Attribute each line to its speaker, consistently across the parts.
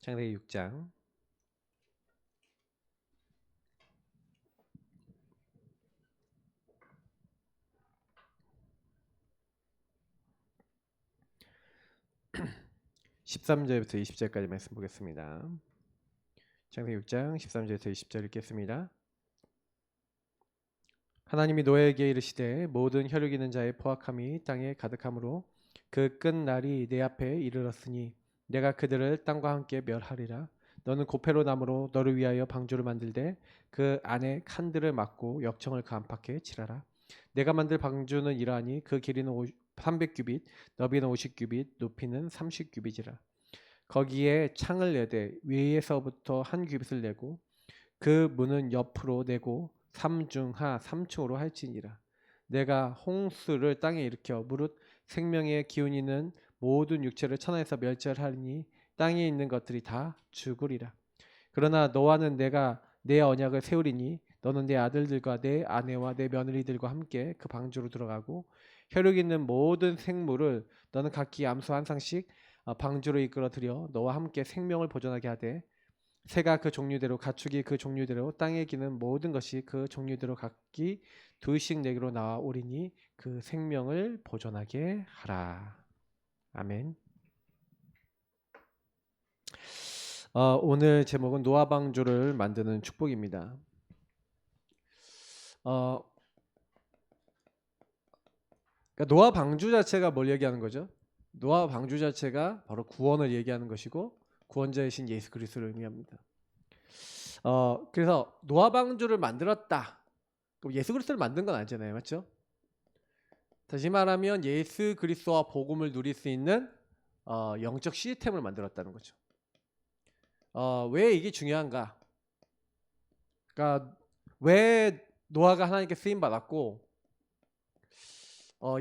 Speaker 1: 창세기 6장 13절부터 20절까지 말씀 보겠습니다. 창세기 6장 13절부터 20절 읽겠습니다. 하나님이 노아에게 이르시되 모든 혈육 있는 자의 포악함이 땅에 가득함으로 그 끝날이 내 앞에 이르렀으니 내가 그들을 땅과 함께 멸하리라. 너는 고페로 나무로 너를 위하여 방주를 만들되 그 안에 칸들을 막고 역청을 그 안팎에 칠하라. 내가 만들 방주는 이러하니 그 길이는 300규빗, 너비는 50규빗, 높이는 30규빗이라. 거기에 창을 내되 위에서부터 한 규빗을 내고 그 문은 옆으로 내고 삼중하 3층으로 할지니라. 내가 홍수를 땅에 일으켜 무릇 생명의 기운이 있는 모든 육체를 천하에서 멸절하리니 땅에 있는 것들이 다 죽으리라. 그러나 너와는 내가 내 언약을 세우리니 너는 내 아들들과 내 아내와 내 며느리들과 함께 그 방주로 들어가고 혈육 있는 모든 생물을 너는 각기 암소 한 쌍씩 방주로 이끌어 들여 너와 함께 생명을 보존하게 하되 새가 그 종류대로 가축이 그 종류대로 땅에 기는 모든 것이 그 종류대로 각기 둘씩 내게로 나와오리니 그 생명을 보존하게 하라. 아멘. 오늘 제목은 노아 방주를 만드는 축복입니다. 그러니까 노아 방주 자체가 뭘 얘기하는 거죠? 노아 방주 자체가 바로 구원을 얘기하는 것이고 구원자이신 예수 그리스도를 의미합니다. 그래서 노아 방주를 만들었다. 그럼 예수 그리스도를 만든 건 아니잖아요, 맞죠? 다시 말하면 예수 그리스도와 복음을 누릴 수 있는 영적 시스템을 만들었다는 거죠. 왜 이게 중요한가? 그러니까 왜 노아가 하나님께 쓰임 받았고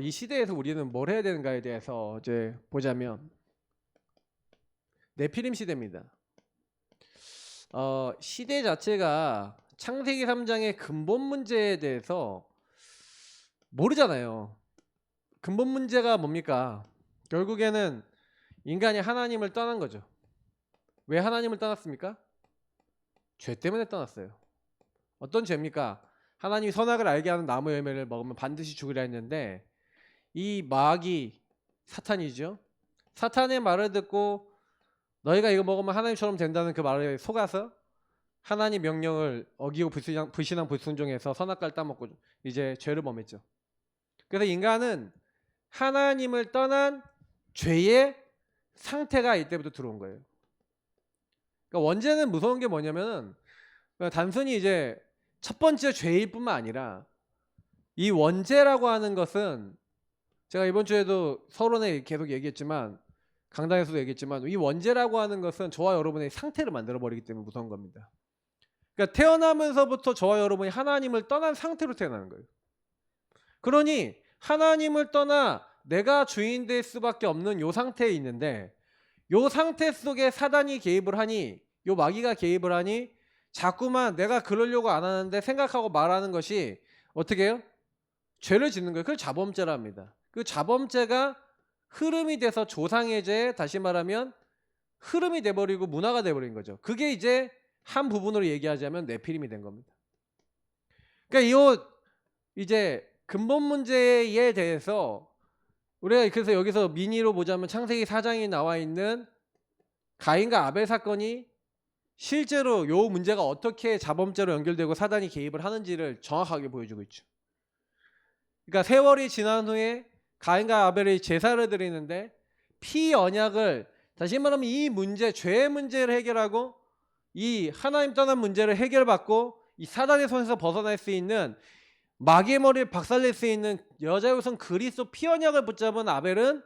Speaker 1: 이 시대에서 우리는 뭘 해야 되는가에 대해서 이제 보자면 네피림 시대입니다. 시대 자체가 창세기 3장의 근본 문제에 대해서 모르잖아요. 근본 문제가 뭡니까? 결국에는 인간이 하나님을 떠난 거죠. 왜 하나님을 떠났습니까? 죄 때문에 떠났어요. 어떤 죄입니까? 하나님이 선악을 알게 하는 나무 열매를 먹으면 반드시 죽으려 했는데 이 마귀 사탄이죠. 사탄의 말을 듣고 너희가 이거 먹으면 하나님처럼 된다는 그 말에 속아서 하나님 명령을 어기고 불신앙 불순종해서 선악과를 따먹고 이제 죄를 범했죠. 그래서 인간은 하나님을 떠난 죄의 상태가 이때부터 들어온 거예요. 그러니까 원죄는 무서운 게 뭐냐면 단순히 이제 첫 번째 죄일 뿐만 아니라 이 원죄라고 하는 것은 제가 이번 주에도 서론에 계속 얘기했지만 강단에서도 얘기했지만 이 원죄라고 하는 것은 저와 여러분의 상태를 만들어버리기 때문에 무서운 겁니다. 그러니까 태어나면서부터 저와 여러분이 하나님을 떠난 상태로 태어나는 거예요. 그러니 하나님을 떠나 내가 주인 될 수밖에 없는 요 상태에 있는데 요 상태 속에 사단이 개입을 하니 요 마귀가 개입을 하니 자꾸만 내가 그러려고 안 하는데 생각하고 말하는 것이 어떻게 해요? 죄를 짓는 거예요. 그걸 자범죄라 합니다. 그 자범죄가 흐름이 돼서 조상의 죄, 다시 말하면 흐름이 돼버리고 문화가 돼버린 거죠. 그게 이제 한 부분으로 얘기하자면 네피림이 된 겁니다. 그러니까 이 이제 근본 문제에 대해서 우리가 그래서 여기서 미니로 보자면 창세기 4장에 나와 있는 가인과 아벨 사건이 실제로 이 문제가 어떻게 자범죄로 연결되고 사단이 개입을 하는지를 정확하게 보여주고 있죠. 그러니까 세월이 지난 후에 가인과 아벨이 제사를 드리는데 피 언약을 다시 말하면 이 문제, 죄의 문제를 해결하고 이 하나님 떠난 문제를 해결받고 이 사단의 손에서 벗어날 수 있는 마귀의 머리를 박살낼 수 있는 여자의 우선 그리스도 피 언약을 붙잡은 아벨은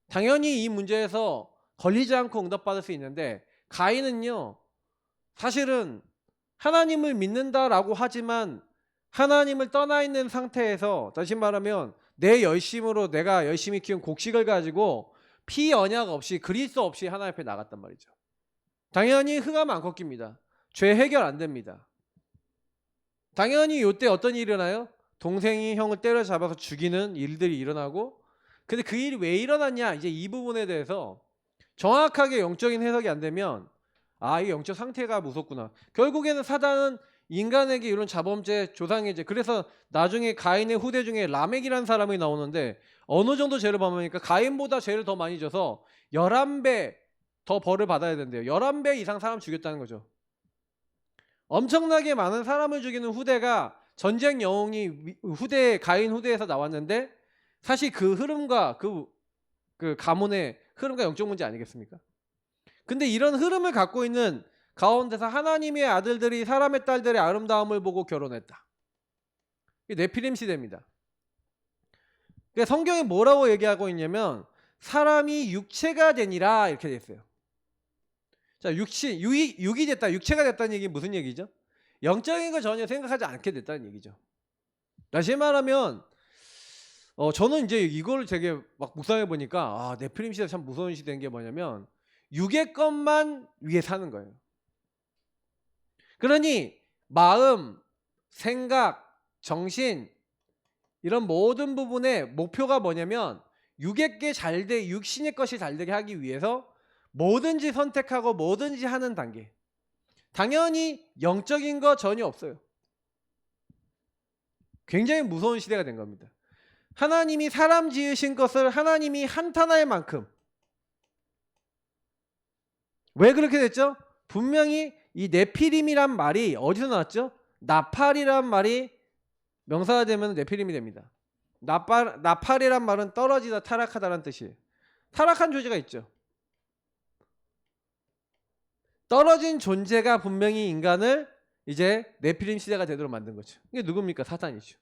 Speaker 1: 당연히 이 문제에서 걸리지 않고 응답받을 수 있는데 가인은요 사실은 하나님을 믿는다라고 하지만 하나님을 떠나 있는 상태에서 다시 말하면 내 열심으로 내가 열심히 키운 곡식을 가지고 피 언약 없이 그리스도 없이 하나님 앞에 나갔단 말이죠. 당연히 흑암 안 꺾입니다. 죄 해결 안 됩니다. 당연히 이때 어떤 일이 일어나요? 동생이 형을 때려잡아서 죽이는 일들이 일어나고 근데 그 일이 왜 일어났냐 이제 이 부분에 대해서 정확하게 영적인 해석이 안 되면 아, 이 영적 상태가 무섭구나. 결국에는 사단은 인간에게 이런 자범죄, 조상의 죄. 그래서 나중에 가인의 후대 중에 라멕이라는 사람이 나오는데 어느 정도 죄를 범하니까 가인보다 죄를 더 많이 져서 11배 더 벌을 받아야 된대요. 11배 이상 사람 죽였다는 거죠. 엄청나게 많은 사람을 죽이는 후대가 전쟁 영웅이 후대, 가인 후대에서 나왔는데 사실 그 흐름과 그 가문의 흐름과 영적 문제 아니겠습니까? 근데 이런 흐름을 갖고 있는 가운데서 하나님의 아들들이 사람의 딸들의 아름다움을 보고 결혼했다. 이게 네피림 시대입니다. 그러니까 성경에 뭐라고 얘기하고 있냐면 사람이 육체가 되니라 이렇게 돼 있어요. 자, 육이 됐다, 육체가 됐다는 얘기는 무슨 얘기죠? 영적인 거 전혀 생각하지 않게 됐다는 얘기죠. 다시 말하면 저는 이제 이걸 되게 막 묵상해 보니까 아, 네피림 시대 참 무서운 시대인 게 뭐냐면 육의 것만 위해 사는 거예요. 그러니 마음, 생각, 정신 이런 모든 부분의 목표가 뭐냐면 육신의 것이 잘 되게 하기 위해서 뭐든지 선택하고 뭐든지 하는 단계. 당연히 영적인 거 전혀 없어요. 굉장히 무서운 시대가 된 겁니다. 하나님이 사람 지으신 것을 하나님이 한탄할 만큼. 왜 그렇게 됐죠? 분명히 이 네피림이란 말이 어디서 나왔죠? 나팔이란 말이 명사가 되면 네피림이 됩니다. 나팔이란 말은 떨어지다, 타락하다라는 뜻이에요. 타락한 존재가 있죠. 떨어진 존재가 분명히 인간을 이제 네피림 시대가 되도록 만든 거죠. 이게 누굽니까? 사탄이죠.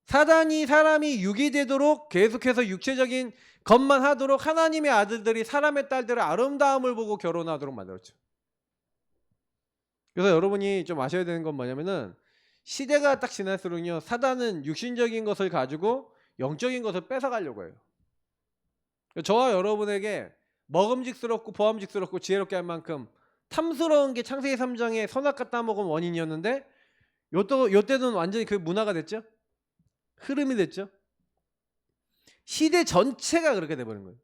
Speaker 1: 사단이 사람이 육이 되도록 계속해서 육체적인 것만 하도록 하나님의 아들들이 사람의 딸들의 아름다움을 보고 결혼하도록 만들었죠. 그래서 여러분이 좀 아셔야 되는 건 뭐냐면은 시대가 딱 지날수록요, 사단은 육신적인 것을 가지고 영적인 것을 뺏어가려고 해요. 저와 여러분에게 먹음직스럽고 보암직스럽고 지혜롭게 할 만큼 탐스러운 게 창세기 3장에 선악과 따먹은 원인이었는데 요때는 완전히 그 문화가 됐죠. 흐름이 됐죠. 시대 전체가 그렇게 돼버린 거예요.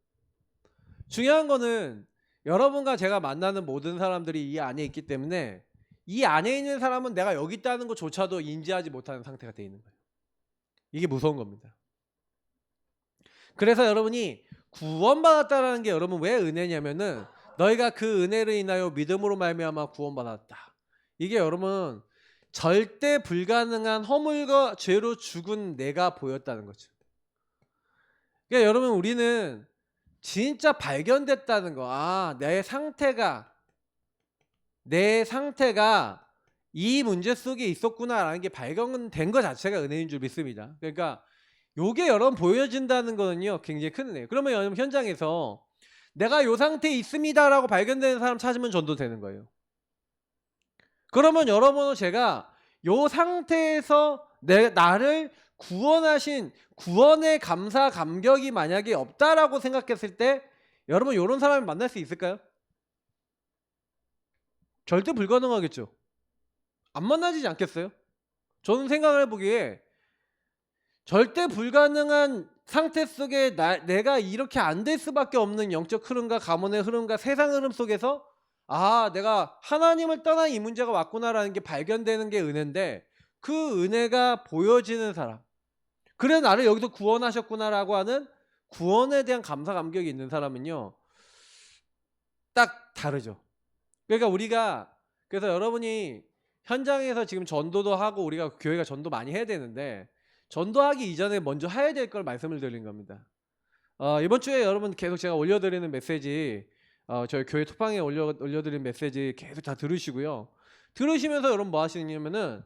Speaker 1: 중요한 거는 여러분과 제가 만나는 모든 사람들이 이 안에 있기 때문에 이 안에 있는 사람은 내가 여기 있다는 것조차도 인지하지 못하는 상태가 돼 있는 거예요. 이게 무서운 겁니다. 그래서 여러분이 구원받았다라는 게 여러분 왜 은혜냐면은 너희가 그 은혜를 인하여 믿음으로 말미암아 구원받았다. 이게 여러분 절대 불가능한 허물과 죄로 죽은 내가 보였다는 거죠. 그러니까 여러분 우리는 진짜 발견됐다는 거. 아, 내 상태가 이 문제 속에 있었구나라는 게 발견된 것 자체가 은혜인 줄 믿습니다. 그러니까 요게 여러분 보여진다는 거는요 굉장히 큰 은혜예요. 그러면 여러분 현장에서 내가 요 상태에 있습니다라고 발견되는 사람 찾으면 전도되는 거예요. 그러면 여러분은 제가 요 상태에서 나를 구원하신 구원의 감사 감격이 만약에 없다라고 생각했을 때 여러분 요런 사람을 만날 수 있을까요? 절대 불가능하겠죠. 안 만나지지 않겠어요? 저는 생각을 해보기에 절대 불가능한 상태 속에 내가 이렇게 안 될 수밖에 없는 영적 흐름과 가문의 흐름과 세상 흐름 속에서 아, 내가 하나님을 떠난 이 문제가 왔구나라는 게 발견되는 게 은혜인데 그 은혜가 보여지는 사람, 그래 나를 여기서 구원하셨구나라고 하는 구원에 대한 감사 감격이 있는 사람은요 딱 다르죠. 그러니까 그래서 여러분이 현장에서 지금 전도도 하고 우리가 교회가 전도 많이 해야 되는데 전도하기 이전에 먼저 해야 될 걸 말씀을 드린 겁니다. 이번 주에 여러분 계속 제가 올려드리는 메시지 저희 교회 톡방에 올려드린 메시지 계속 다 들으시고요. 들으시면서 여러분 뭐 하시냐면은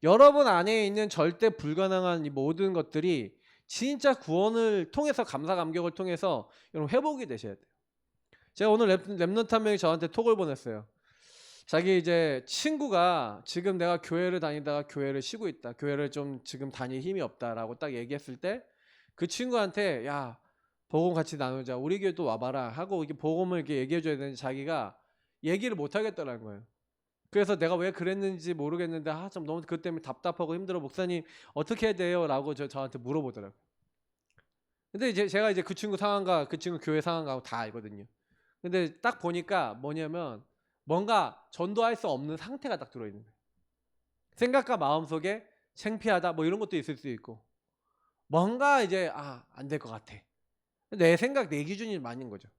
Speaker 1: 여러분 안에 있는 절대 불가능한 이 모든 것들이 진짜 구원을 통해서 감사 감격을 통해서 여러분 회복이 되셔야 돼요. 제가 오늘 랩런트 한 명이 저한테 톡을 보냈어요. 자기 이제 친구가 지금 내가 교회를 다니다가 교회를 쉬고 있다. 교회를 좀 지금 다닐 힘이 없다라고 딱 얘기했을 때 그 친구한테 야 복음 같이 나누자. 우리 교회 또 와봐라 하고 이게 복음을 이렇게 얘기해줘야 되는데 자기가 얘기를 못 하겠다라는 거예요. 그래서 내가 왜 그랬는지 모르겠는데 좀 너무 그것 때문에 답답하고 힘들어. 목사님 어떻게 해야 돼요? 라고 저한테 물어보더라고요. 근데 이제 제가 이제 그 친구 상황과 그 친구 교회 상황하고 다 알거든요. 근데 딱 보니까 뭐냐면 뭔가 전도할 수 없는 상태가 딱 들어있는 거예요. 생각과 마음속에 창피하다 뭐 이런 것도 있을 수 있고 뭔가 이제 안 될 것 같아. 내 생각 내 기준이 맞는 거죠.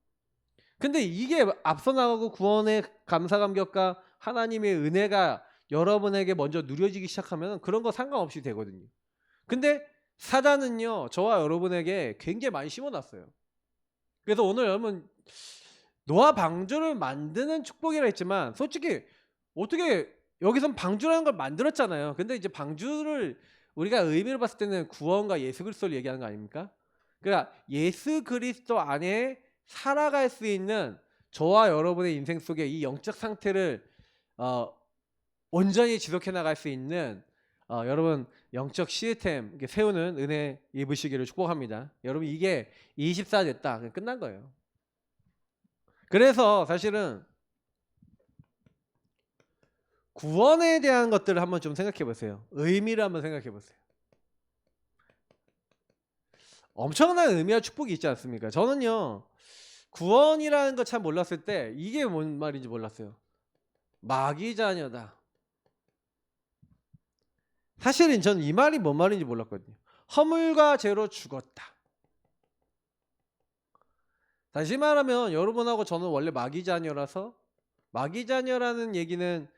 Speaker 1: 근데 이게 앞서 나가고 구원의 감사 감격과 하나님의 은혜가 여러분에게 먼저 누려지기 시작하면 그런 거 상관없이 되거든요. 근데 사단은요 저와 여러분에게 굉장히 많이 심어놨어요. 그래서 오늘 여러분 노아 방주를 만드는 축복이라 했지만 솔직히 어떻게 여기선 방주라는 걸 만들었잖아요. 근데 이제 방주를 우리가 의미를 봤을 때는 구원과 예수 그리스도를 얘기하는 거 아닙니까? 그러니까 예수 그리스도 안에 살아갈 수 있는 저와 여러분의 인생 속에 이 영적 상태를 온전히 지속해 나갈 수 있는 여러분 영적 시스템 세우는 은혜 입으시기를 축복합니다. 여러분 이게 24 됐다. 그냥 끝난 거예요. 그래서 사실은 구원에 대한 것들을 한번 좀 생각해 보세요. 의미를 한번 생각해 보세요. 엄청난 의미와 축복이 있지 않습니까? 저는요 구원이라는 거 참 몰랐을 때 이게 뭔 말인지 몰랐어요. 마귀 자녀다. 사실은 저는 이 말이 뭔 말인지 몰랐거든요. 허물과 죄로 죽었다. 다시 말하면 여러분하고 저는 원래 마귀 자녀라서 마귀 자녀라는 얘기는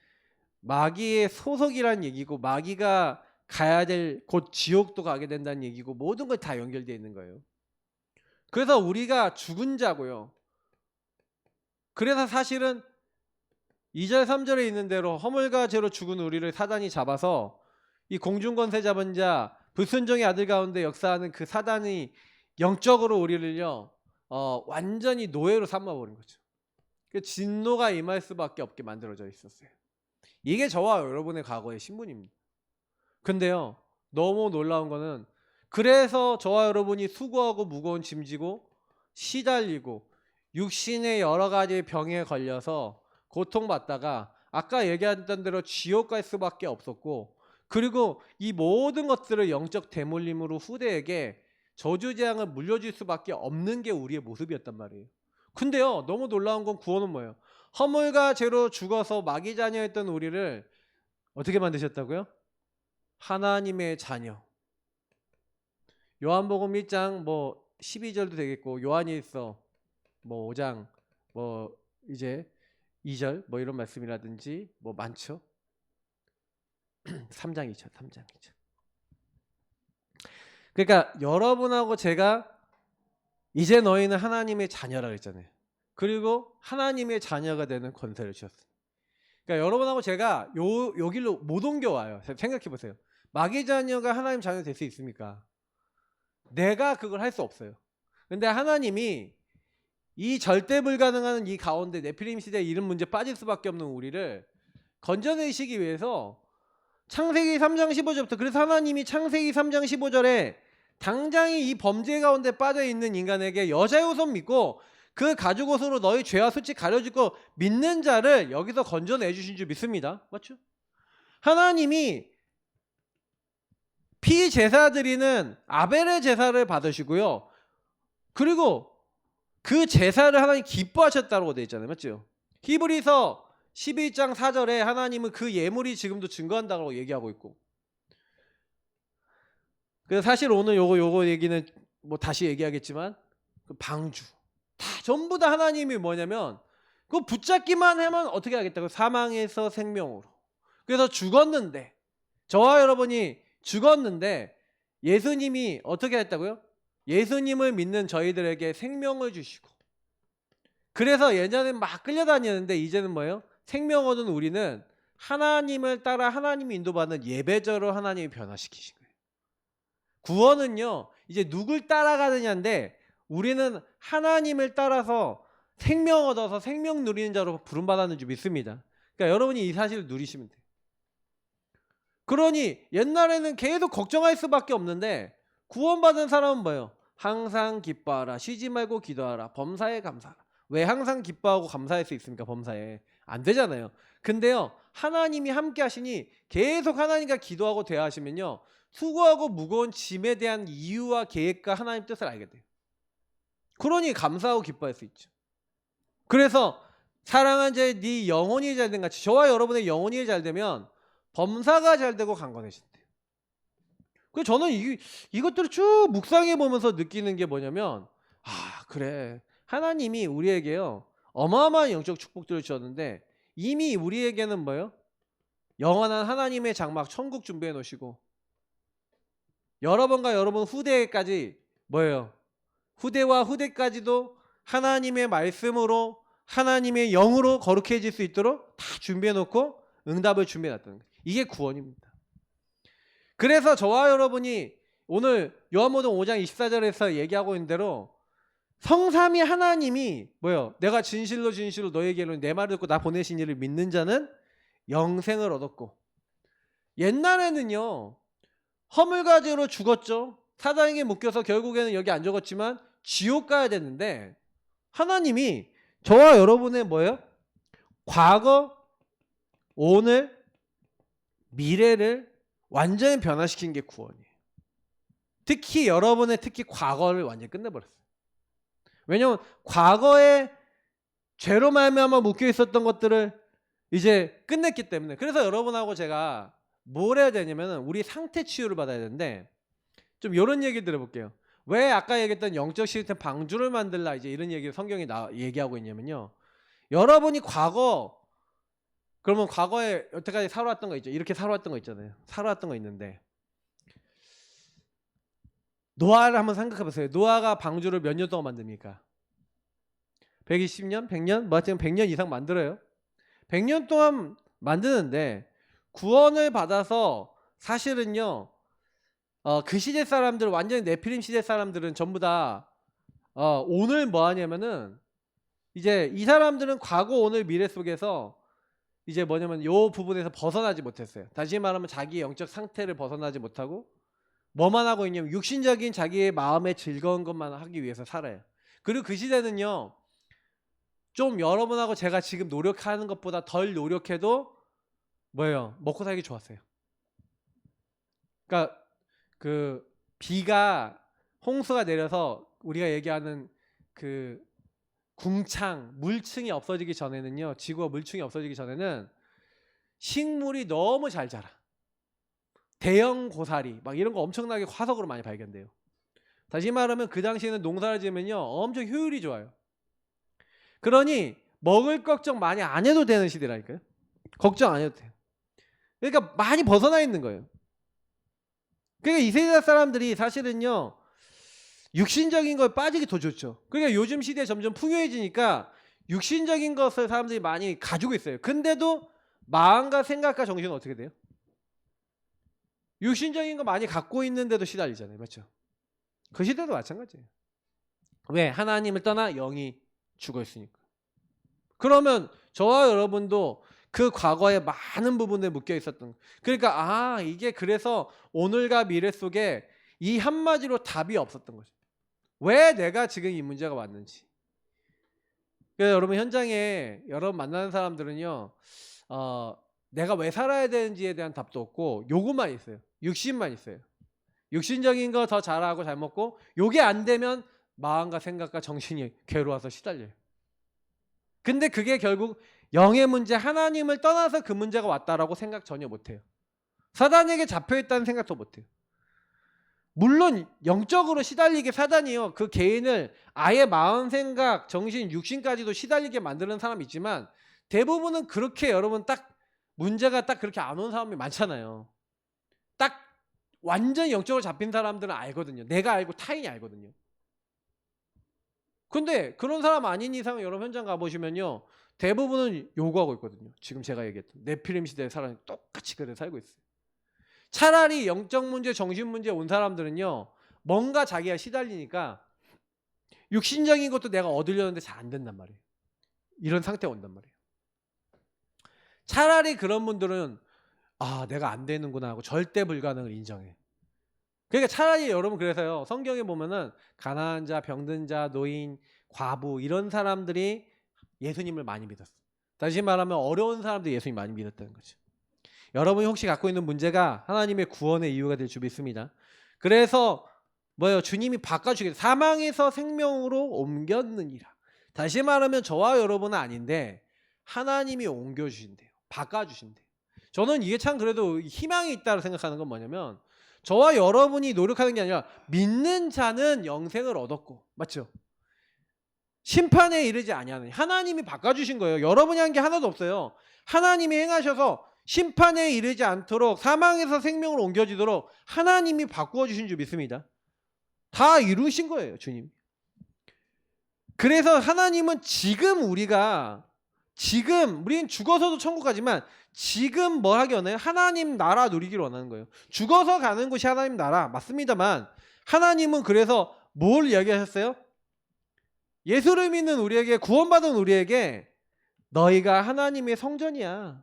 Speaker 1: 마귀의 소속이란 얘기고 마귀가 가야 될 곧 지옥도 가게 된다는 얘기고 모든 걸 다 연결되어 있는 거예요. 그래서 우리가 죽은 자고요. 그래서 사실은 2절 3절에 있는 대로 허물과 죄로 죽은 우리를 사단이 잡아서 이 공중권세 잡은 자 불순종의 아들 가운데 역사하는 그 사단이 영적으로 우리를요 완전히 노예로 삼아버린 거죠. 그 진노가 임할 수밖에 없게 만들어져 있었어요. 이게 저와 여러분의 과거의 신분입니다. 근데요 너무 놀라운 거는 그래서 저와 여러분이 수고하고 무거운 짐지고 시달리고 육신의 여러 가지 병에 걸려서 고통받다가 아까 얘기했던 대로 지옥 갈 수밖에 없었고 그리고 이 모든 것들을 영적 대물림으로 후대에게 저주재앙을 물려줄 수밖에 없는 게 우리의 모습이었단 말이에요. 근데요 너무 놀라운 건 구원은 뭐예요? 허물과 죄로 죽어서 마귀 자녀였던 우리를 어떻게 만드셨다고요? 하나님의 자녀. 요한복음 1장 뭐 12절도 되겠고 요한일서 뭐 5장 뭐 이제 2절 뭐 이런 말씀이라든지 뭐 많죠. 3장이죠. 3장이죠. 그러니까 여러분하고 제가 이제 너희는 하나님의 자녀라 그랬잖아요. 그리고 하나님의 자녀가 되는 권세를 주셨어요. 그러니까 여러분하고 제가 요 길로 못 옮겨와요. 생각해 보세요. 마귀 자녀가 하나님 자녀 될 수 있습니까? 내가 그걸 할 수 없어요. 근데 하나님이 이 절대 불가능한 이 가운데 네피림 시대에 이런 문제 빠질 수밖에 없는 우리를 건져내시기 위해서 창세기 3장 15절부터 그래서 하나님이 창세기 3장 15절에 당장이 이 범죄 가운데 빠져있는 인간에게 여자의 옷을 믿고 그 가죽 옷으로 너희 죄와 수치 가려주고 믿는 자를 여기서 건져내 주신 줄 믿습니다. 맞죠? 하나님이 피제사 드리는 아벨의 제사를 받으시고요. 그리고 그 제사를 하나님 기뻐하셨다고 되어 있잖아요. 맞죠? 히브리서 11장 4절에 하나님은 그 예물이 지금도 증거한다고 얘기하고 있고 그래서 사실 오늘 요거 얘기는 뭐 다시 얘기하겠지만 그 방주 다 전부 다 하나님이 뭐냐면 그거 붙잡기만 하면 어떻게 하겠다고 사망에서 생명으로 그래서 죽었는데 저와 여러분이 죽었는데 예수님이 어떻게 했다고요? 예수님을 믿는 저희들에게 생명을 주시고 그래서 예전엔 막 끌려다니는데 이제는 뭐예요? 생명 얻은 우리는 하나님을 따라 하나님이 인도받는 예배자로 하나님이 변화시키신 거예요. 구원은요 이제 누굴 따라가느냐인데 우리는 하나님을 따라서 생명 얻어서 생명 누리는 자로 부름받았는 줄 믿습니다. 그러니까 여러분이 이 사실을 누리시면 돼요. 그러니 옛날에는 계속 걱정할 수밖에 없는데 구원받은 사람은 뭐예요? 항상 기뻐하라 쉬지 말고 기도하라 범사에 감사하라. 왜 항상 기뻐하고 감사할 수 있습니까? 범사에 안 되잖아요. 근데요 하나님이 함께 하시니 계속 하나님과 기도하고 대화하시면요 수고하고 무거운 짐에 대한 이유와 계획과 하나님 뜻을 알게 돼요. 그러니 감사하고 기뻐할 수 있죠. 그래서 사랑한 자의 네 영혼이 잘된 같이 저와 여러분의 영혼이 잘 되면 범사가 잘 되고 강건해진대요. 그래서 저는 이것들을 쭉 묵상해 보면서 느끼는 게 뭐냐면 그래 하나님이 우리에게요 어마어마한 영적 축복들을 주었는데 이미 우리에게는 뭐예요? 영원한 하나님의 장막 천국 준비해 놓으시고 여러분과 여러분 후대까지 뭐예요? 후대와 후대까지도 하나님의 말씀으로 하나님의 영으로 거룩해질 수 있도록 다 준비해 놓고 응답을 준비해 놨다는 거예요. 이게 구원입니다. 그래서 저와 여러분이 오늘 요한복음 5장 24절에서 얘기하고 있는 대로 성삼위 하나님이 뭐예요? 내가 진실로 너에게로 내 말을 듣고 나 보내신 이를 믿는 자는 영생을 얻었고 옛날에는요 허물과제로 죽었죠. 사단에게 묶여서 결국에는 여기 안 죽었지만 지옥 가야 됐는데 하나님이 저와 여러분의 뭐예요? 과거, 오늘, 미래를 완전히 변화시킨 게 구원이에요. 특히 여러분의 과거를 완전히 끝내버렸어요. 왜냐하면 과거에 죄로 말미암아 묶여 있었던 것들을 이제 끝냈기 때문에. 그래서 여러분하고 제가 뭘 해야 되냐면 우리 상태 치유를 받아야 되는데 좀 이런 얘기 들어볼게요. 왜 아까 얘기했던 영적 시스템 방주를 만들라 이제 이런 얘기를 성경이 얘기하고 있냐면요. 여러분이 그러면 과거에 여태까지 살아왔던 거 있죠. 이렇게 살아왔던 거 있잖아요. 살아왔던 거 있는데 노아를 한번 생각해 보세요. 노아가 방주를 몇 년 동안 만듭니까? 120년? 100년? 뭐 하여튼 100년 이상 만들어요. 100년 동안 만드는데 구원을 받아서 사실은요 그 시대 사람들 완전히 네피림 시대 사람들은 전부 다 오늘 뭐 하냐면은 이제 이 사람들은 과거 오늘 미래 속에서 이제 뭐냐면 요 부분에서 벗어나지 못했어요. 다시 말하면 자기의 영적 상태를 벗어나지 못하고 뭐만 하고 있냐면 육신적인 자기의 마음의 즐거운 것만 하기 위해서 살아요. 그리고 그 시대는요 좀 여러분하고 제가 지금 노력하는 것보다 덜 노력해도 뭐예요? 먹고 살기 좋았어요. 그러니까 그 비가 홍수가 내려서 우리가 얘기하는 그 궁창 물층이 없어지기 전에는요 지구가 물층이 없어지기 전에는 식물이 너무 잘 자라. 대형 고사리 막 이런 거 엄청나게 화석으로 많이 발견돼요. 다시 말하면 그 당시에는 농사를 지으면요 엄청 효율이 좋아요. 그러니 먹을 걱정 많이 안 해도 되는 시대라니까요. 걱정 안 해도 돼요. 그러니까 많이 벗어나 있는 거예요. 그러니까 이 세대 사람들이 사실은요 육신적인 거에 빠지기 더 좋죠. 그러니까 요즘 시대에 점점 풍요해지니까 육신적인 것을 사람들이 많이 가지고 있어요. 근데도 마음과 생각과 정신은 어떻게 돼요? 육신적인 거 많이 갖고 있는데도 시달리잖아요. 맞죠? 그 시대도 마찬가지예요. 왜? 하나님을 떠나 영이 죽어 있으니까. 그러면 저와 여러분도 그 과거에 많은 부분에 묶여 있었던 그러니까 이게 그래서 오늘과 미래 속에 이 한마디로 답이 없었던 거죠. 왜 내가 지금 이 문제가 왔는지. 그래서 여러분 현장에 여러분 만나는 사람들은요 내가 왜 살아야 되는지에 대한 답도 없고 요것만 있어요. 육신만 있어요. 육신적인 거 더 잘하고 잘 먹고 요게 안 되면 마음과 생각과 정신이 괴로워서 시달려요. 근데 그게 결국 영의 문제 하나님을 떠나서 그 문제가 왔다라고 생각 전혀 못해요. 사단에게 잡혀있다는 생각도 못해요. 물론 영적으로 시달리게 사단이요 그 개인을 아예 마음 생각 정신 육신까지도 시달리게 만드는 사람이 있지만 대부분은 그렇게 여러분 딱 문제가 딱 그렇게 안 온 사람이 많잖아요. 딱 완전히 영적으로 잡힌 사람들은 알거든요. 내가 알고 타인이 알거든요. 근데 그런 사람 아닌 이상 여러분 현장 가보시면요 대부분은 요구하고 있거든요. 지금 제가 얘기했던 네피림 시대의 사람이 똑같이 그래 살고 있어요. 차라리 영적 문제 정신 문제 온 사람들은요 뭔가 자기가 시달리니까 육신적인 것도 내가 얻으려는데 잘 안 된단 말이에요. 이런 상태가 온단 말이에요. 차라리 그런 분들은 내가 안 되는구나 하고 절대 불가능을 인정해. 그러니까 차라리 여러분 그래서요 성경에 보면은 가난한 자, 병든 자, 노인, 과부 이런 사람들이 예수님을 많이 믿었어요. 다시 말하면 어려운 사람들이 예수님 많이 믿었다는 거죠. 여러분이 혹시 갖고 있는 문제가 하나님의 구원의 이유가 될 줄 믿습니다. 그래서 주님이 바꿔주겠다. 사망에서 생명으로 옮겼느니라. 다시 말하면 저와 여러분은 아닌데 하나님이 옮겨주신대요. 바꿔주신대요. 저는 이게 참 그래도 희망이 있다고 생각하는 건 뭐냐면 저와 여러분이 노력하는 게 아니라 믿는 자는 영생을 얻었고, 맞죠? 심판에 이르지 아니하느니 하나님이 바꿔주신 거예요. 여러분이 한 게 하나도 없어요. 하나님이 행하셔서 심판에 이르지 않도록 사망에서 생명으로 옮겨지도록 하나님이 바꾸어 주신 줄 믿습니다. 다 이루신 거예요, 주님. 그래서 하나님은 우리는 죽어서도 천국 가지만 지금 뭐 하기 원해요? 하나님 나라 누리기를 원하는 거예요. 죽어서 가는 곳이 하나님 나라 맞습니다만 하나님은 그래서 뭘 이야기하셨어요? 예수를 믿는 우리에게, 구원받은 우리에게 너희가 하나님의 성전이야.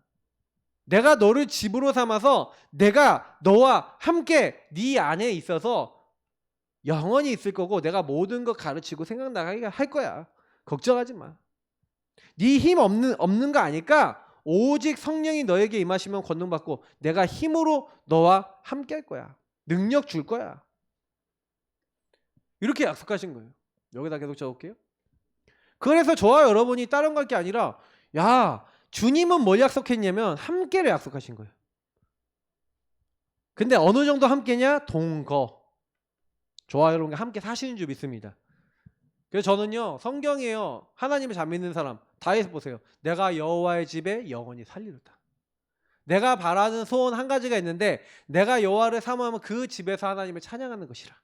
Speaker 1: 내가 너를 집으로 삼아서 내가 너와 함께 네 안에 있어서 영원히 있을 거고 내가 모든 것 가르치고 생각나가게 할 거야. 걱정하지 마. 네 힘 없는 거 아니까 오직 성령이 너에게 임하시면 권능받고 내가 힘으로 너와 함께 할 거야. 능력 줄 거야. 이렇게 약속하신 거예요. 여기다 계속 적을게요. 그래서 저와 여러분이 다른 걸 게 아니라 야, 주님은 뭘 약속했냐면 함께를 약속하신 거예요. 근데 어느 정도 함께냐? 동거. 저와 여러분과 함께 사시는 줄 믿습니다. 그래서 저는요, 성경이에요. 하나님을 잘 믿는 사람 다 해서 보세요. 내가 여호와의 집에 영원히 살리로다. 내가 바라는 소원 한 가지가 있는데 내가 여호와를 사모하면 그 집에서 하나님을 찬양하는 것이라.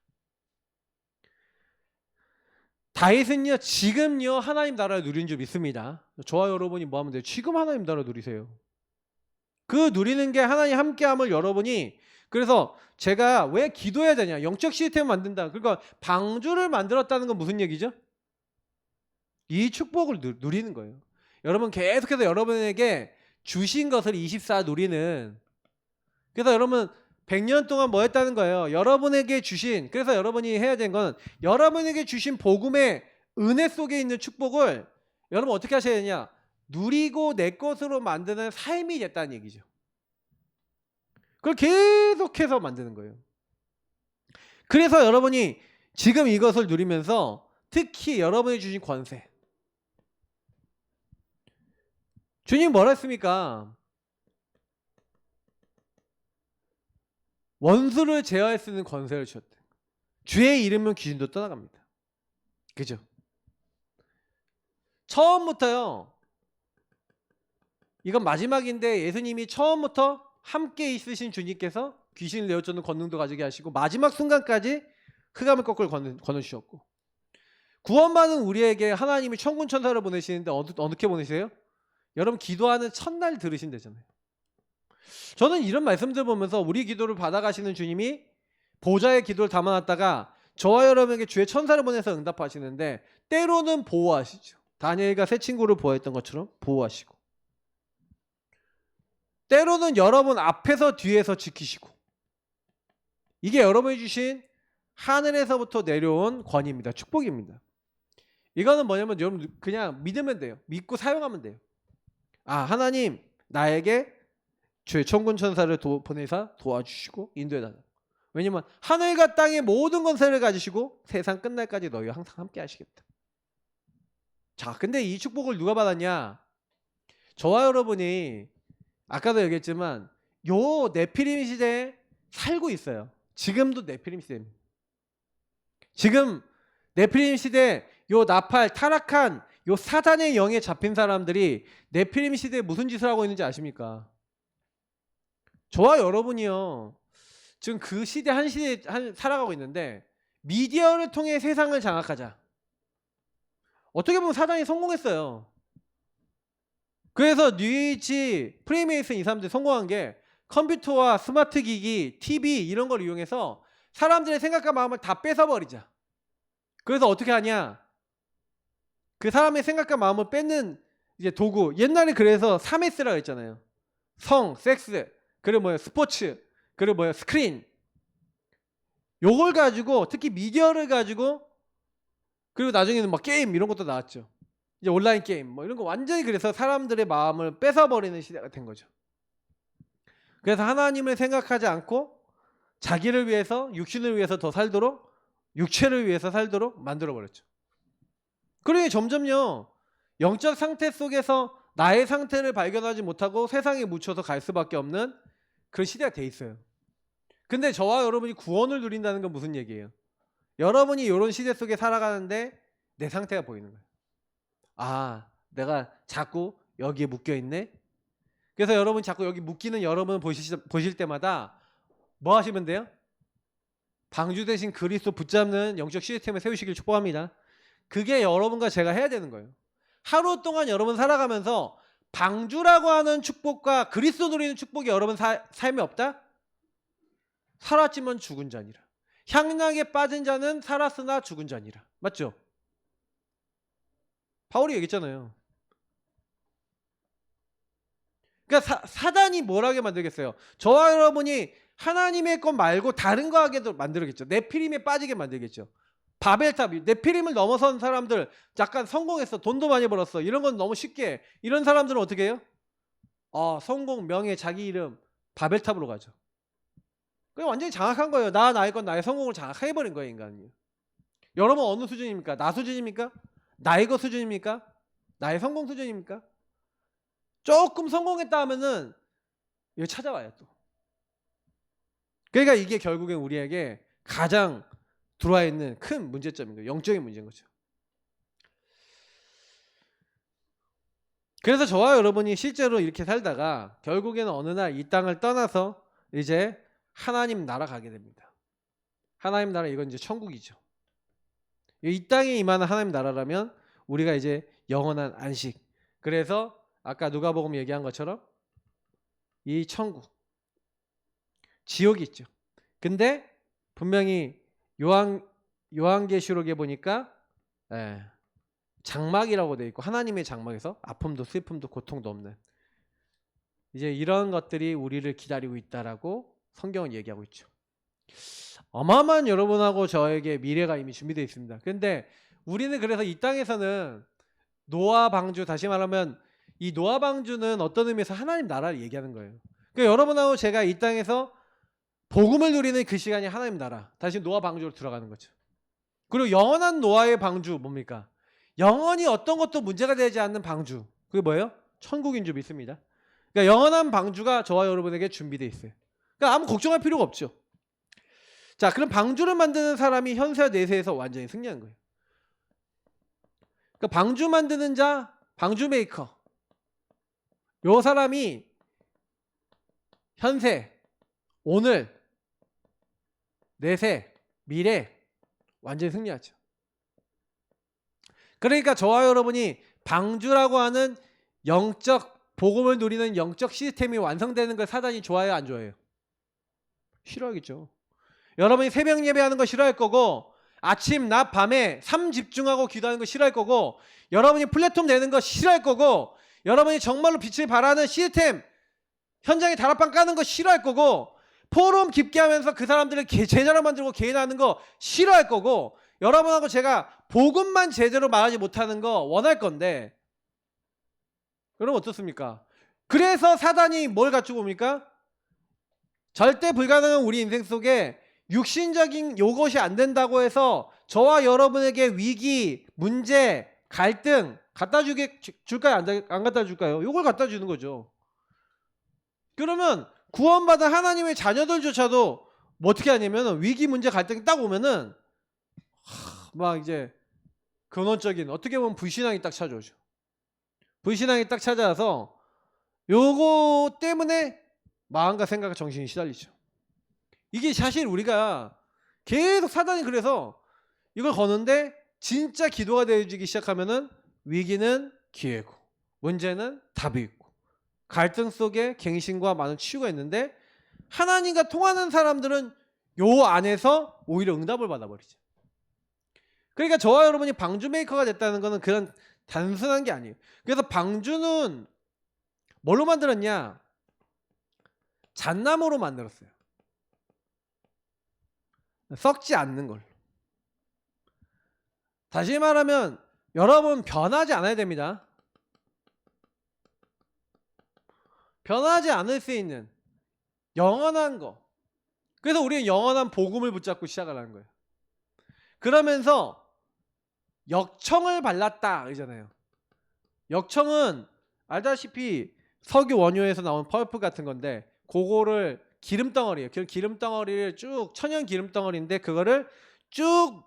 Speaker 1: 다윗은요, 지금요 하나님 나라를 누리는 줄 믿습니다. 저와 여러분이 뭐 하면 돼요? 지금 하나님 나라 누리세요. 그 누리는 게 하나님 함께함을 여러분이, 그래서 제가 왜 기도해야 되냐? 영적 시스템을 만든다. 그러니까 방주를 만들었다는 건 무슨 얘기죠? 이 축복을 누리는 거예요. 여러분 계속해서 여러분에게 주신 것을 24 누리는, 그래서 여러분 100년 동안 뭐 했다는 거예요? 여러분에게 주신, 그래서 여러분이 해야 되는 건 여러분에게 주신 복음의 은혜 속에 있는 축복을 여러분 어떻게 하셔야 되냐? 누리고 내 것으로 만드는 삶이 됐다는 얘기죠. 그걸 계속해서 만드는 거예요. 그래서 여러분이 지금 이것을 누리면서 특히 여러분이 주신 권세, 주님 뭐라 했습니까? 원수를 제어할 수 있는 권세를 주셨대. 주의 이름은 귀신도 떠나갑니다. 그죠? 처음부터요, 이건 마지막인데 예수님이 처음부터 함께 있으신 주님께서 귀신을 내어쫓는 권능도 가지게 하시고 마지막 순간까지 흑암을 거꾸로 건너주셨고, 구원받은 우리에게 하나님이 천군 천사를 보내시는데 어떻게 보내세요? 여러분 기도하는 첫날 들으신대잖아요. 저는 이런 말씀들 보면서 우리 기도를 받아가시는 주님이 보좌의 기도를 담아놨다가 저와 여러분에게 주의 천사를 보내서 응답하시는데 때로는 보호하시죠. 다니엘과 세 친구를 보호했던 것처럼 보호하시고, 때로는 여러분 앞에서 뒤에서 지키시고, 이게 여러분이 주신 하늘에서부터 내려온 권위입니다. 축복입니다. 이거는 뭐냐면 여러분 그냥 믿으면 돼요. 믿고 사용하면 돼요. 아, 하나님 나에게 주의 천군 천사를 보내사 도와주시고 인도해달라. 왜냐면 하늘과 땅의 모든 권세를 가지시고 세상 끝날까지 너희와 항상 함께 하시겠다. 자, 근데 이 축복을 누가 받았냐? 저와 여러분이 아까도 얘기했지만 요 네피림 시대에 살고 있어요. 지금도 네피림 시대입니다. 지금 네피림 시대 요 나팔 타락한 요 사단의 영에 잡힌 사람들이 네피림 시대에 무슨 짓을 하고 있는지 아십니까? 저와 여러분이요, 지금 그 시대 한 시대에 살아가고 있는데 미디어를 통해 세상을 장악하자. 어떻게 보면 사단이 성공했어요. 그래서 뉴에이지, 프리메이슨 이 사람들이 성공한 게 컴퓨터와 스마트 기기, TV 이런 걸 이용해서 사람들의 생각과 마음을 다 뺏어버리자. 그래서 어떻게 하냐? 그 사람의 생각과 마음을 뺏는 이제 도구. 옛날에 그래서 3S라고 했잖아요. 성, 섹스, 그리고 뭐야 스포츠, 그리고 뭐야 스크린. 요걸 가지고 특히 미디어를 가지고, 그리고 나중에는 막 게임 이런 것도 나왔죠. 이제 온라인 게임 뭐 이런 거 완전히, 그래서 사람들의 마음을 뺏어버리는 시대가 된 거죠. 그래서 하나님을 생각하지 않고 자기를 위해서, 육신을 위해서 더 살도록, 육체를 위해서 살도록 만들어 버렸죠. 그러니 점점요 영적 상태 속에서 나의 상태를 발견하지 못하고 세상에 묻혀서 갈 수밖에 없는 그런 시대가 돼 있어요. 근데 저와 여러분이 구원을 누린다는 건 무슨 얘기예요? 여러분이 이런 시대 속에 살아가는데 내 상태가 보이는 거예요. 아, 내가 자꾸 여기에 묶여 있네. 그래서 여러분 자꾸 여기 묶이는 여러분 보실 때마다 뭐 하시면 돼요? 방주 대신 그리스도 붙잡는 영적 시스템을 세우시길 축복합니다. 그게 여러분과 제가 해야 되는 거예요. 하루 동안 여러분 살아가면서 방주라고 하는 축복과 그리스도 누리는 축복이 여러분 삶에 없다? 살았지만 죽은 자니라. 향락에 빠진 자는 살았으나 죽은 자니라. 맞죠? 바울이 얘기했잖아요. 그러니까 사단이 뭘 하게 만들겠어요? 저와 여러분이 하나님의 것 말고 다른 거 하게 만들겠죠. 네피림에 빠지게 만들겠죠. 바벨탑, 네피림을 넘어선 사람들 약간 성공했어, 돈도 많이 벌었어, 이런 건 너무 쉽게, 이런 사람들은 어떻게 해요? 성공, 명예, 자기 이름, 바벨탑으로 가죠. 그게 완전히 장악한 거예요. 나의 건 나의 성공을 장악해버린 거예요, 인간이. 여러분 어느 수준입니까? 나 수준입니까? 나의 것 수준입니까? 나의 성공 수준입니까? 조금 성공했다 하면은 이거 찾아와요 또. 그러니까 이게 결국엔 우리에게 가장 들어와 있는 큰 문제점인 거예요. 영적인 문제인 거죠. 그래서 저와 여러분이 실제로 이렇게 살다가 결국에는 어느 날 이 땅을 떠나서 이제 하나님 나라 가게 됩니다. 하나님 나라, 이건 이제 천국이죠. 이 땅에 임하는 하나님 나라라면 우리가 이제 영원한 안식. 그래서 아까 누가복음 얘기한 것처럼 이 천국, 지옥이 있죠. 근데 분명히 요한계시록에 보니까 장막이라고 돼 있고, 하나님의 장막에서 아픔도 슬픔도 고통도 없는 이제 이런 것들이 우리를 기다리고 있다라고 성경은 얘기하고 있죠. 어마어마한 여러분하고 저에게 미래가 이미 준비되어 있습니다. 근데 우리는 그래서 이 땅에서는 노아 방주, 다시 말하면 이 노아 방주는 어떤 의미에서 하나님 나라를 얘기하는 거예요. 그러니까 여러분하고 제가 이 땅에서 복음을 누리는 그 시간이 하나님 나라, 다시 노아 방주로 들어가는 거죠. 그리고 영원한 노아의 방주 뭡니까? 영원히 어떤 것도 문제가 되지 않는 방주, 그게 뭐예요? 천국인 줄 믿습니다. 그러니까 영원한 방주가 저와 여러분에게 준비되어 있어요. 그러니까 아무 걱정할 필요가 없죠. 자, 그럼 방주를 만드는 사람이 현세와 내세에서 완전히 승리한 거예요. 그러니까 방주 만드는 자, 방주 메이커, 요 사람이 현세, 오늘, 내세, 미래 완전히 승리하죠. 그러니까 저와 여러분이 방주라고 하는 영적 복음을 누리는 영적 시스템이 완성되는 걸 사단이 좋아해요, 안 좋아해요? 싫어하겠죠. 여러분이 새벽 예배하는 거 싫어할 거고, 아침, 낮, 밤에 삶 집중하고 기도하는 거 싫어할 거고, 여러분이 플랫폼 내는 거 싫어할 거고, 여러분이 정말로 빛을 발하는 시스템, 현장에 다락방 까는 거 싫어할 거고, 포럼 깊게 하면서 그 사람들을 제자로 만들고 개인하는 거 싫어할 거고, 여러분하고 제가 복음만 제대로 말하지 못하는 거 원할 건데, 그럼 어떻습니까? 그래서 사단이 뭘 갖추고 옵니까? 절대 불가능한 우리 인생 속에 육신적인 요것이 안 된다고 해서 저와 여러분에게 위기, 문제, 갈등 갖다 줄까요? 안 갖다 줄까요? 요걸 갖다 주는 거죠. 그러면 구원받은 하나님의 자녀들조차도 뭐 어떻게 하냐면 위기, 문제, 갈등이 딱 오면은 막 이제 근원적인, 어떻게 보면 불신앙이 딱 찾아오죠. 불신앙이 딱 찾아와서 요거 때문에 마음과 생각과 정신이 시달리죠. 이게 사실 우리가 계속 사단이 그래서 이걸 거는데, 진짜 기도가 되어지기 시작하면은 위기는 기회고 문제는 답이 있고 갈등 속에 갱신과 많은 치유가 있는데, 하나님과 통하는 사람들은 요 안에서 오히려 응답을 받아버리죠. 그러니까 저와 여러분이 방주 메이커가 됐다는 것은 그런 단순한 게 아니에요. 그래서 방주는 뭘로 만들었냐? 잣나무로 만들었어요. 썩지 않는 걸로. 다시 말하면 여러분 변하지 않아야 됩니다. 변하지 않을 수 있는 영원한 거. 그래서 우리는 영원한 복음을 붙잡고 시작을 하는 거예요. 그러면서 역청을 발랐다 그러잖아요. 역청은 알다시피 석유 원료에서 나온 펄프 같은 건데 그거를 기름덩어리예요. 그 기름덩어리를 쭉 천연 기름덩어리인데 그거를 쭉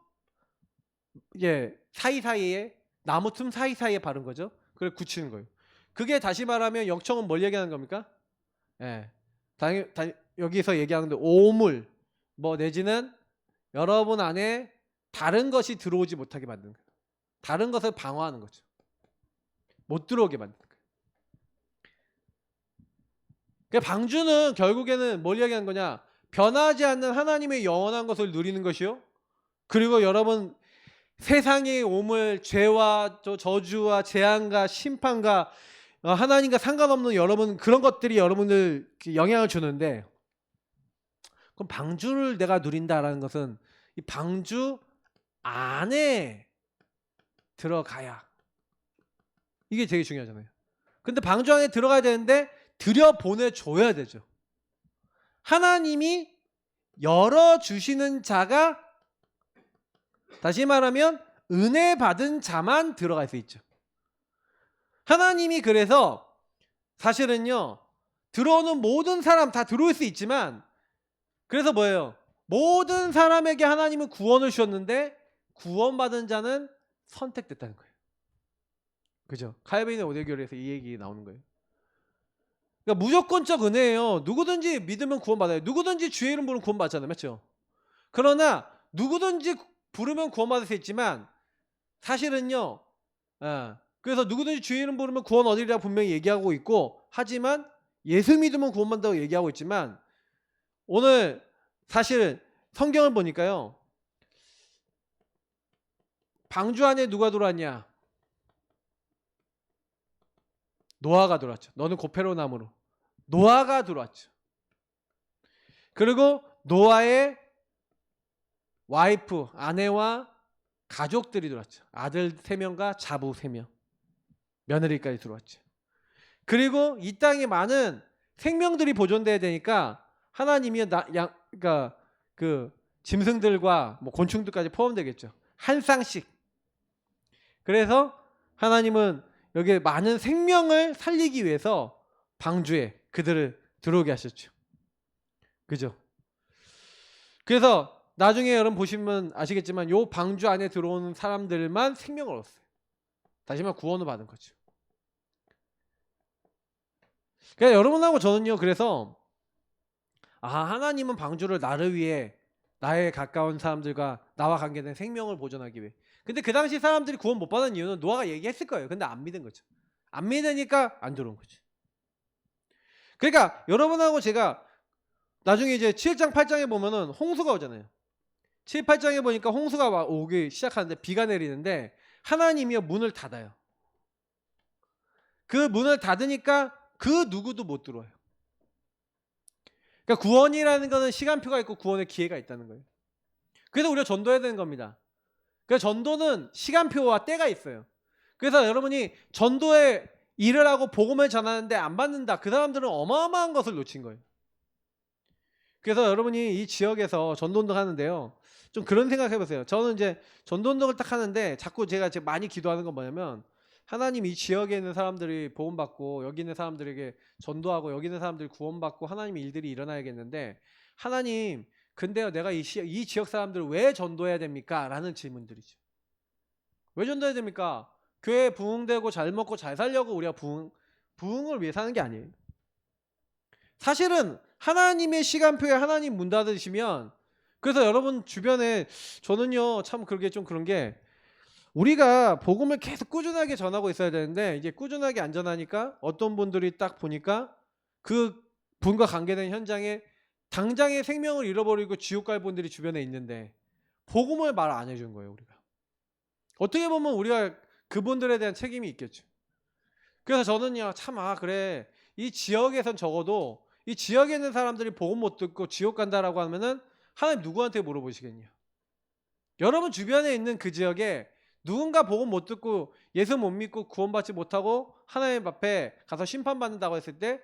Speaker 1: 사이사이에 나무 틈 사이사이에 바른 거죠. 그걸 굳히는 거예요. 그게 다시 말하면 역청은 뭘 얘기하는 겁니까? 예. 여기서 얘기하는데 오물 뭐 내지는 여러분 안에 다른 것이 들어오지 못하게 만드는 거예요. 다른 것을 방어하는 거죠. 못 들어오게 만드는 거예요. 그러니까 방주는 결국에는 뭘 얘기하는 거냐? 변하지 않는 하나님의 영원한 것을 누리는 것이요. 그리고 여러분 세상의 오물, 죄와 저주와 재앙과 심판과 하나님과 상관없는 여러분 그런 것들이 여러분을 영향을 주는데 그럼 방주를 내가 누린다라는 것은 이 방주 안에 들어가야 이게 되게 중요하잖아요. 근데 방주 안에 들어가야 되는데 들여보내줘야 되죠. 하나님이 열어주시는 자가 다시 말하면 은혜 받은 자만 들어갈 수 있죠. 하나님이 그래서 사실은요 들어오는 모든 사람 다 들어올 수 있지만 그래서 뭐예요? 모든 사람에게 하나님은 구원을 주셨는데 구원받은 자는 선택됐다는 거예요. 그죠? 칼빈의 오대교에서 이 얘기 나오는 거예요. 그러니까 무조건적 은혜예요. 누구든지 믿으면 구원받아요. 누구든지 주의 이름 부르면 구원받잖아요. 맞죠? 그러나 누구든지 부르면 구원받을 수 있지만 사실은요 그래서 누구든지 주의 이름 부르면 구원 얻으리라 분명히 얘기하고 있고 하지만 예수 믿으면 구원받는다고 얘기하고 있지만 오늘 사실 성경을 보니까요 방주 안에 누가 들어왔냐? 노아가 들어왔죠. 너는 고페로 나무로 노아가 들어왔죠. 그리고 노아의 와이프 아내와 가족들이 들어왔죠. 아들 3명과 자부 3명 며느리까지 들어왔죠. 그리고 이 땅에 많은 생명들이 보존돼야 되니까 하나님이 그러니까 그 짐승들과 뭐 곤충들까지 포함되겠죠. 한 쌍씩. 그래서 하나님은 여기에 많은 생명을 살리기 위해서 방주에 그들을 들어오게 하셨죠. 그죠? 그래서 나중에 여러분 보시면 아시겠지만 요 방주 안에 들어오는 사람들만 생명을 얻었어요. 다시 말해 구원을 받은 거죠. 그러니까 여러분하고 저는요 그래서 하나님은 방주를 나를 위해 나의 가까운 사람들과 나와 관계된 생명을 보존하기 위해. 근데 그 당시 사람들이 구원 못 받은 이유는 노아가 얘기했을 거예요. 근데 안 믿은 거죠. 안 믿으니까 안 들어온 거죠. 그러니까 여러분하고 제가 나중에 이제 7장 8장에 보면은 홍수가 오잖아요. 7, 8장에 보니까 홍수가 오기 시작하는데 비가 내리는데 하나님이요 문을 닫아요. 그 문을 닫으니까 그 누구도 못 들어와요. 그러니까 구원이라는 거는 시간표가 있고 구원의 기회가 있다는 거예요. 그래서 우리가 전도해야 되는 겁니다. 그래서 전도는 시간표와 때가 있어요. 그래서 여러분이 전도에 일을 하고 복음을 전하는데 안 받는다. 그 사람들은 어마어마한 것을 놓친 거예요. 그래서 여러분이 이 지역에서 전도운동 하는데요. 좀 그런 생각 해보세요. 저는 이제 전도운동을 딱 하는데 자꾸 제가 많이 기도하는 건 뭐냐면 하나님 이 지역에 있는 사람들이 복음받고 여기 있는 사람들에게 전도하고 여기 있는 사람들이 구원받고 하나님의 일들이 일어나야겠는데 하나님 근데요 내가 이 지역 사람들을 왜 전도해야 됩니까? 라는 질문들이죠. 왜 전도해야 됩니까? 교회 부흥되고 잘 먹고 잘 살려고 우리가 부흥을 위해 사는 게 아니에요. 사실은 하나님의 시간표에 하나님 문 닫으시면 그래서 여러분 주변에 저는요 참 그러게 좀 그런 게 우리가 복음을 계속 꾸준하게 전하고 있어야 되는데 이제 꾸준하게 안 전하니까 어떤 분들이 딱 보니까 그 분과 관계된 현장에 당장의 생명을 잃어버리고 지옥 갈 분들이 주변에 있는데 복음을 말 안 해준 거예요. 우리가 어떻게 보면 우리가 그분들에 대한 책임이 있겠죠. 그래서 저는요 참 그래 이 지역에선 적어도 이 지역에 있는 사람들이 복음 못 듣고 지옥 간다라고 하면은 하나님 누구한테 물어보시겠냐? 여러분 주변에 있는 그 지역에 누군가 복음 못 듣고 예수 못 믿고 구원받지 못하고 하나님 앞에 가서 심판받는다고 했을 때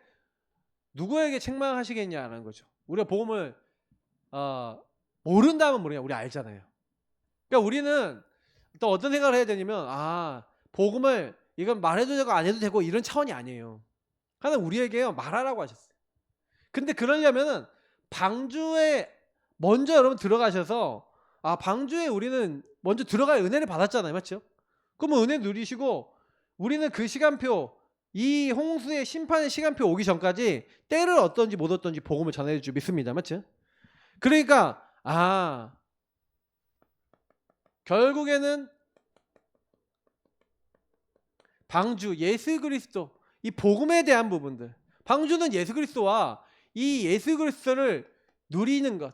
Speaker 1: 누구에게 책망하시겠냐라는 거죠. 우리가 복음을 모른다면 모르냐 우리 알잖아요. 그러니까 우리는 또 어떤 생각을 해야 되냐면 복음을 이건 말해도 되고 안 해도 되고 이런 차원이 아니에요. 하나님 우리에게요 말하라고 하셨어요. 근데 그러려면은 방주에 먼저 여러분 들어가셔서 방주에 우리는 먼저 들어갈 은혜를 받았잖아요. 맞죠? 그러면 은혜 누리시고 우리는 그 시간표 이 홍수의 심판의 시간표 오기 전까지 때를 얻던지 못 얻던지 복음을 전해줄 줄 믿습니다. 맞죠? 그러니까 결국에는 방주 예수 그리스도 이 복음에 대한 부분들 방주는 예수 그리스도와 이 예수 그리스도를 누리는 것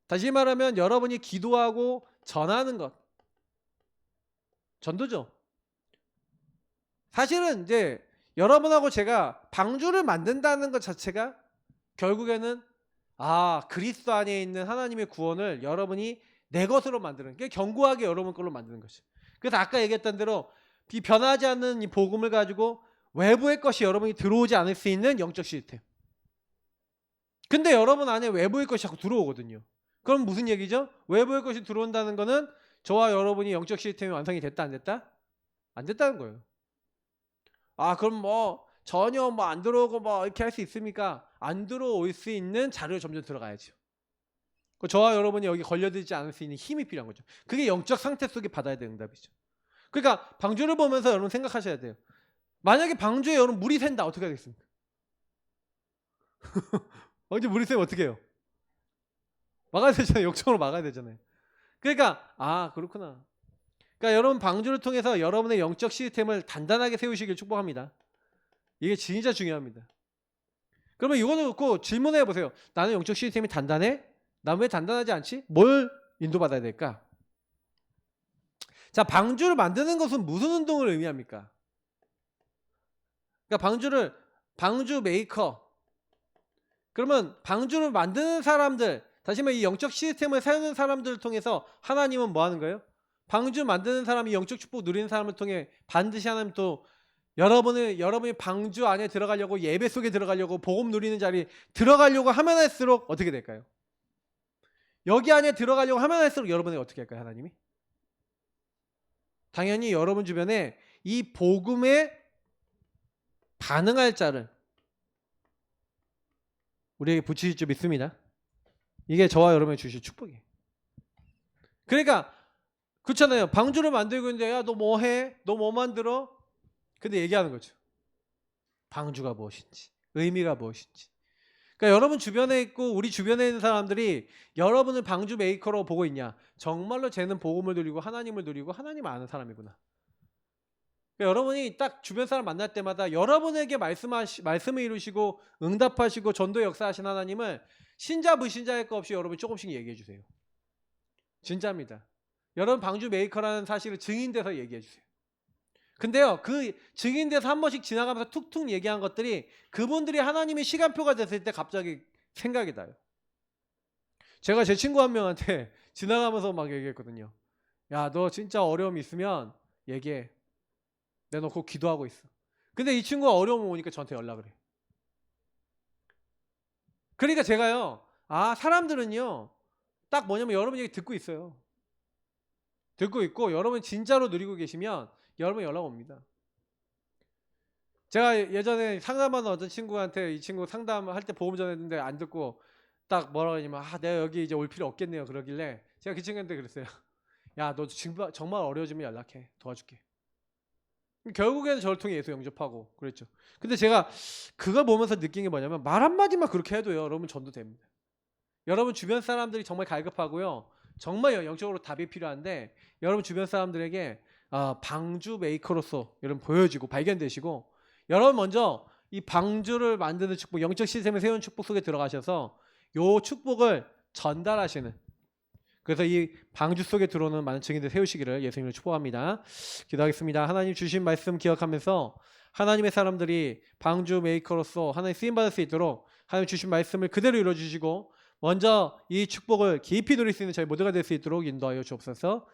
Speaker 1: 다시 말하면 여러분이 기도하고 전하는 것 전도죠. 사실은 이제 여러분하고 제가 방주를 만든다는 것 자체가 결국에는 그리스도 안에 있는 하나님의 구원을 여러분이 내 것으로 만드는 게 견고하게 여러분 걸로 만드는 것이죠. 그래서 아까 얘기했던 대로 이 변하지 않는 이 복음을 가지고 외부의 것이 여러분이 들어오지 않을 수 있는 영적 시스템. 근데 여러분 안에 외부의 것이 자꾸 들어오거든요. 그럼 무슨 얘기죠? 외부의 것이 들어온다는 거는 저와 여러분이 영적 시스템이 완성이 됐다 안 됐다? 안 됐다는 거예요. 그럼 뭐 전혀 뭐 안 들어오고 뭐 이렇게 할 수 있습니까? 안 들어올 수 있는 자료를 점점 들어가야죠. 저와 여러분이 여기 걸려들지 않을 수 있는 힘이 필요한 거죠. 그게 영적 상태 속에 받아야 되는 응답이죠. 그러니까 방주를 보면서 여러분 생각하셔야 돼요. 만약에 방주에 여러분 물이 샌다 어떻게 하겠습니까? 언제 물이 새면 어떻게 해요? 막아야 되잖아요. 역청으로 막아야 되잖아요. 그러니까 그렇구나. 그러니까 여러분 방주를 통해서 여러분의 영적 시스템을 단단하게 세우시길 축복합니다. 이게 진짜 중요합니다. 그러면 이거는 놓고 질문해 보세요. 나는 영적 시스템이 단단해? 난 왜 단단하지 않지? 뭘 인도받아야 될까? 자, 방주를 만드는 것은 무슨 운동을 의미합니까? 그러니까 방주 메이커. 그러면 방주를 만드는 사람들, 다시 말해 이 영적 시스템을 세우는 사람들을 통해서 하나님은 뭐 하는 거예요? 방주 만드는 사람이 영적 축복 누리는 사람을 통해 반드시 하나님 또 여러분이 방주 안에 들어가려고 예배 속에 들어가려고 복음 누리는 자리 들어가려고 하면 할수록 어떻게 될까요? 여기 안에 들어가려고 하면 할수록 여러분이 어떻게 할까요? 하나님이? 당연히 여러분 주변에 이 복음에 반응할 자를 우리에게 붙이실 줄 믿습니다. 이게 저와 여러분이 주실 축복이에요. 그러니까 그렇잖아요. 방주를 만들고 있는데 야 너 뭐 해? 너 뭐 만들어? 근데 얘기하는 거죠. 방주가 무엇인지 의미가 무엇인지. 그러니까 여러분 주변에 있고 우리 주변에 있는 사람들이 여러분을 방주 메이커로 보고 있냐. 정말로 쟤는 복음을 누리고 하나님을 누리고 하나님을 아는 사람이구나. 그러니까 여러분이 딱 주변 사람 만날 때마다 여러분에게 말씀을 이루시고 응답하시고 전도 역사하신 하나님을 신자 불신자의 거 없이 여러분 조금씩 얘기해 주세요. 진짜입니다. 여러분 방주 메이커라는 사실을 증인돼서 얘기해 주세요. 근데요 그 증인돼서 한 번씩 지나가면서 툭툭 얘기한 것들이 그분들이 하나님의 시간표가 됐을 때 갑자기 생각이 나요. 제가 제 친구 한 명한테 지나가면서 막 얘기했거든요. 야 너 진짜 어려움 있으면 얘기해. 내가 너 꼭 기도하고 있어. 근데 이 친구가 어려움 오니까 저한테 연락을 해. 그러니까 제가요 사람들은요 딱 뭐냐면 여러분 얘기 듣고 있어요. 듣고 있고 여러분 진짜로 누리고 계시면 여러분 연락 옵니다. 제가 예전에 상담하는 어떤 친구한테 이 친구 상담할 때 보험 전했는데 안 듣고 딱 뭐라고 하냐면 내가 여기 이제 올 필요 없겠네요 그러길래 제가 그 친구한테 그랬어요. 야 너 정말 어려워지면 연락해. 도와줄게. 결국에는 저를 통해 예수 영접하고 그랬죠. 근데 제가 그걸 보면서 느낀 게 뭐냐면 말 한마디만 그렇게 해도요 여러분 전도됩니다. 여러분 주변 사람들이 정말 갈급하고요. 정말 영적으로 답이 필요한데 여러분 주변 사람들에게 방주 메이커로서 여러분 보여지고 발견되시고 여러분 먼저 이 방주를 만드는 축복, 영적 시스템을 세우는 축복 속에 들어가셔서 요 축복을 전달하시는 그래서 이 방주 속에 들어오는 많은 증인들 세우시기를 예수님으로 축복합니다. 기도하겠습니다. 하나님 주신 말씀 기억하면서 하나님의 사람들이 방주 메이커로서 하나님 쓰임받을 수 있도록 하나님 주신 말씀을 그대로 이루어주시고 먼저 이 축복을 깊이 누릴 수 있는 저희 모두가 될 수 있도록 인도하여 주옵소서.